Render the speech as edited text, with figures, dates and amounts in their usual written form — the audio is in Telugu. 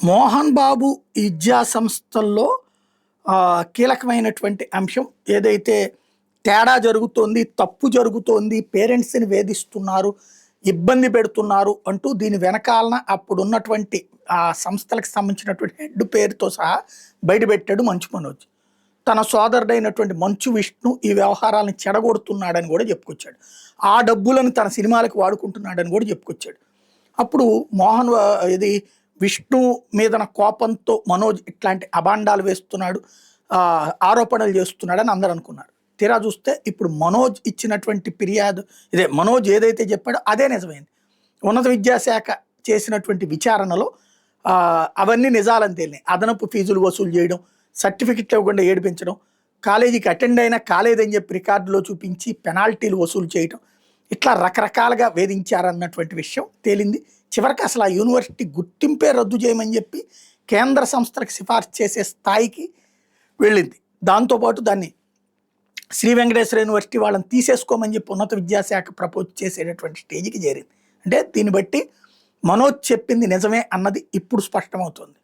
మోహన్ బాబు విద్యా సంస్థల్లో కీలకమైనటువంటి అంశం ఏదైతే తేడా జరుగుతోంది, తప్పు జరుగుతోంది, పేరెంట్స్‌ని వేధిస్తున్నారు, ఇబ్బంది పెడుతున్నారు అంటూ దీని వెనకాలన అప్పుడున్నటువంటి సంస్థలకు సంబంధించినటువంటి హెడ్ పేరుతో సహా బయటపెట్టాడు మంచు మనోజ్. తన సోదరుడైనటువంటి మంచు విష్ణు ఈ వ్యవహారాలను చెడగొడుతున్నాడని కూడా చెప్పుకొచ్చాడు. ఆ డబ్బులను తన సినిమాలకు వాడుకుంటున్నాడని కూడా చెప్పుకొచ్చాడు. అప్పుడు మోహన్ ఇది విష్ణు మీదన కోపంతో మనోజ్ ఇట్లాంటి అభాండాలు వేస్తున్నాడు, ఆరోపణలు చేస్తున్నాడని అందరూ అనుకున్నారు. తీరా చూస్తే ఇప్పుడు మనోజ్ ఇచ్చినటువంటి ఫిర్యాదు ఇదే, మనోజ్ ఏదైతే చెప్పాడో అదే నిజమైంది. ఉన్నత విద్యాశాఖ చేసినటువంటి విచారణలో అవన్నీ నిజాలని తేలినాయి. అదనపు ఫీజులు వసూలు చేయడం, సర్టిఫికెట్లు ఇవ్వకుండా ఏడిపించడం, కాలేజీకి అటెండ్ అయినా కాలేదని చెప్పి రికార్డులో చూపించి పెనాల్టీలు వసూలు చేయడం, ఇట్లా రకరకాలుగా వేధించారన్నటువంటి విషయం తేలింది. చివరికి అసలు ఆ యూనివర్సిటీ గుర్తింపే రద్దు చేయమని చెప్పి కేంద్ర సంస్థలకు సిఫార్సు చేసే స్థాయికి వెళ్ళింది. దాంతోపాటు దాన్ని శ్రీ వెంకటేశ్వర యూనివర్సిటీ వాళ్ళని తీసేసుకోమని చెప్పి ఉన్నత విద్యాశాఖ ప్రపోజ్ చేసేటటువంటి స్టేజ్కి చేరింది. అంటే దీన్ని బట్టి మనోజ్ చెప్పింది నిజమే అన్నది ఇప్పుడు స్పష్టమవుతుంది.